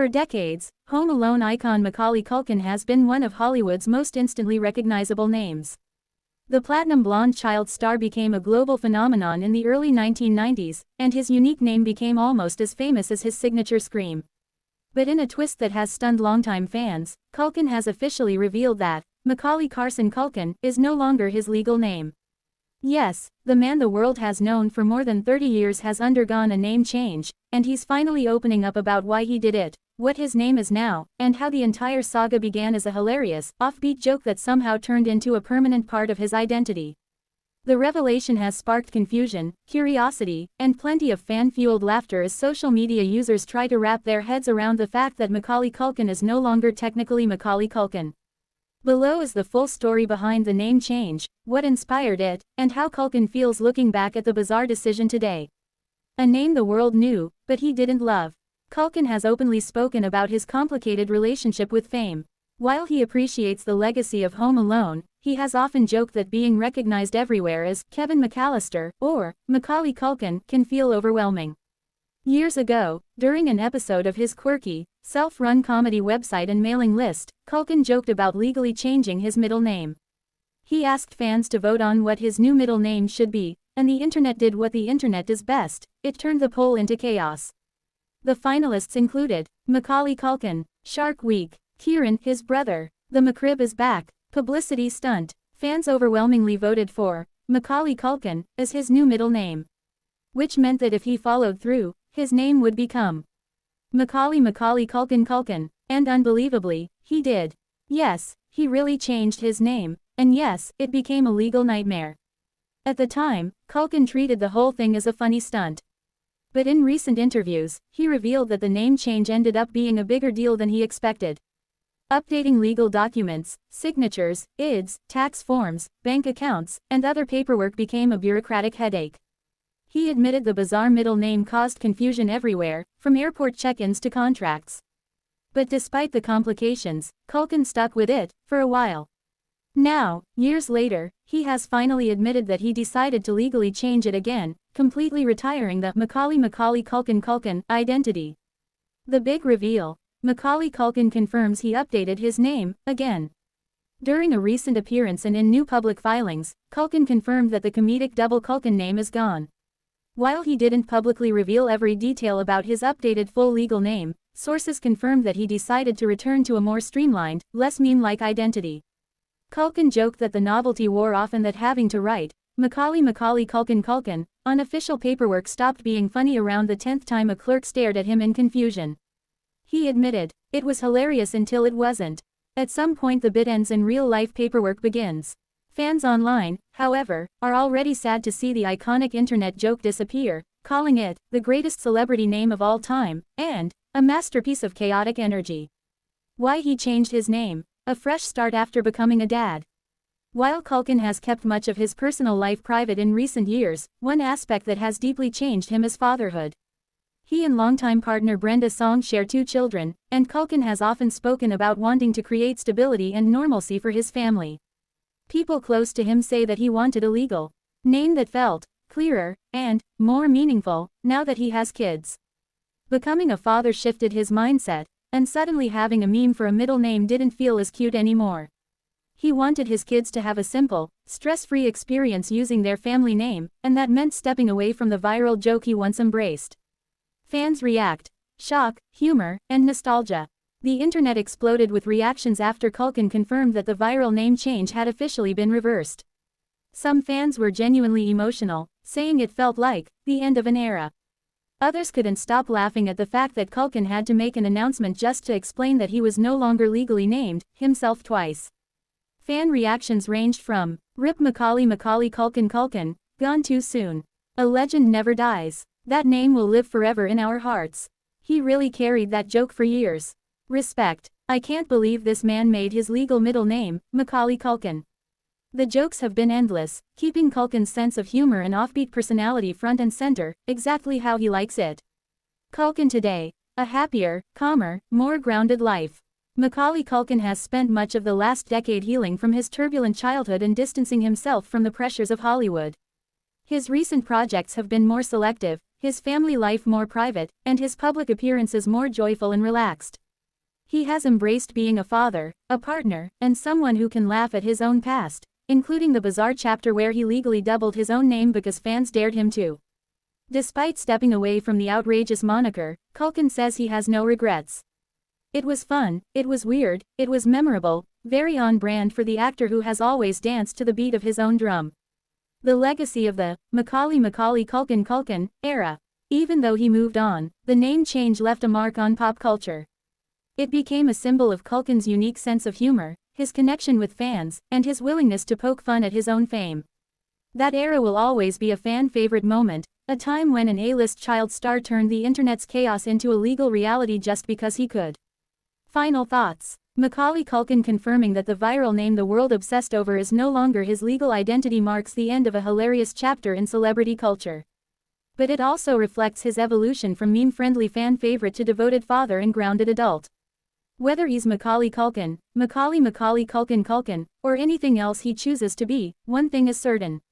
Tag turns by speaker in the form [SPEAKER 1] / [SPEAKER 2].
[SPEAKER 1] For decades, Home Alone icon Macaulay Culkin has been one of Hollywood's most instantly recognizable names. The platinum blonde child star became a global phenomenon in the early 1990s, and his unique name became almost as famous as his signature scream. But in a twist that has stunned longtime fans, Culkin has officially revealed that Macaulay Carson Culkin is no longer his legal name. Yes, the man the world has known for more than 30 years has undergone a name change, and he's finally opening up about why he did it, what his name is now, and how the entire saga began as a hilarious, offbeat joke that somehow turned into a permanent part of his identity. The revelation has sparked confusion, curiosity, and plenty of fan-fueled laughter as social media users try to wrap their heads around the fact that Macaulay Culkin is no longer technically Macaulay Culkin. Below is the full story behind the name change, what inspired it, and how Culkin feels looking back at the bizarre decision today. A name the world knew, but he didn't love. Culkin has openly spoken about his complicated relationship with fame. While he appreciates the legacy of Home Alone, he has often joked that being recognized everywhere as Kevin McAllister or Macaulay Culkin can feel overwhelming. Years ago, during an episode of his quirky, self-run comedy website and mailing list, Culkin joked about legally changing his middle name. He asked fans to vote on what his new middle name should be, and the internet did what the internet does best, it turned the poll into chaos. The finalists included Macaulay Culkin, Shark Week, Kieran, his brother, The McCrib is back, publicity stunt. Fans overwhelmingly voted for Macaulay Culkin as his new middle name, which meant that if he followed through, his name would become Macaulay Culkin, and unbelievably, he did. Yes, he really changed his name, and yes, it became a legal nightmare. At the time, Culkin treated the whole thing as a funny stunt. But in recent interviews, he revealed that the name change ended up being a bigger deal than he expected. Updating legal documents, signatures, IDs, tax forms, bank accounts, and other paperwork became a bureaucratic headache. He admitted the bizarre middle name caused confusion everywhere, from airport check-ins to contracts. But despite the complications, Culkin stuck with it for a while. Now, years later, he has finally admitted that he decided to legally change it again, completely retiring the Macaulay Culkin identity. The big reveal: Macaulay Culkin confirms he updated his name again. During a recent appearance and in new public filings, Culkin confirmed that the comedic double Culkin name is gone. While he didn't publicly reveal every detail about his updated full legal name, sources confirmed that he decided to return to a more streamlined, less meme-like identity. Culkin joked that the novelty wore off and that having to write Macaulay Culkin on official paperwork stopped being funny around the 10th time a clerk stared at him in confusion. He admitted, "It was hilarious until it wasn't. At some point the bit ends and real-life paperwork begins." Fans online, however, are already sad to see the iconic internet joke disappear, calling it the greatest celebrity name of all time and a masterpiece of chaotic energy. Why he changed his name: a fresh start after becoming a dad. While Culkin has kept much of his personal life private in recent years, one aspect that has deeply changed him is fatherhood. He and longtime partner Brenda Song share 2 children, and Culkin has often spoken about wanting to create stability and normalcy for his family. People close to him say that he wanted a legal name that felt clearer and more meaningful now that he has kids. Becoming a father shifted his mindset, and suddenly having a meme for a middle name didn't feel as cute anymore. He wanted his kids to have a simple, stress-free experience using their family name, and that meant stepping away from the viral joke he once embraced. Fans react: shock, humor, and nostalgia. The internet exploded with reactions after Culkin confirmed that the viral name change had officially been reversed. Some fans were genuinely emotional, saying it felt like the end of an era. Others couldn't stop laughing at the fact that Culkin had to make an announcement just to explain that he was no longer legally named himself twice. Fan reactions ranged from "Rip Macaulay Culkin, gone too soon. A legend never dies. That name will live forever in our hearts. He really carried that joke for years. Respect. I can't believe this man made his legal middle name Macaulay Culkin." The jokes have been endless, keeping Culkin's sense of humor and offbeat personality front and center, exactly how he likes it. Culkin today: a happier, calmer, more grounded life. Macaulay Culkin has spent much of the last decade healing from his turbulent childhood and distancing himself from the pressures of Hollywood. His recent projects have been more selective, his family life more private, and his public appearances more joyful and relaxed. He has embraced being a father, a partner, and someone who can laugh at his own past, including the bizarre chapter where he legally doubled his own name because fans dared him to. Despite stepping away from the outrageous moniker, Culkin says he has no regrets. It was fun, it was weird, it was memorable, very on brand for the actor who has always danced to the beat of his own drum. The legacy of the Macaulay Culkin era. Even though he moved on, the name change left a mark on pop culture. It became a symbol of Culkin's unique sense of humor, his connection with fans, and his willingness to poke fun at his own fame. That era will always be a fan-favorite moment, a time when an A-list child star turned the internet's chaos into a legal reality just because he could. Final thoughts. Macaulay Culkin confirming that the viral name the world obsessed over is no longer his legal identity marks the end of a hilarious chapter in celebrity culture. But it also reflects his evolution from meme-friendly fan favorite to devoted father and grounded adult. Whether he's Macaulay Culkin, Macaulay Culkin, or anything else he chooses to be, one thing is certain.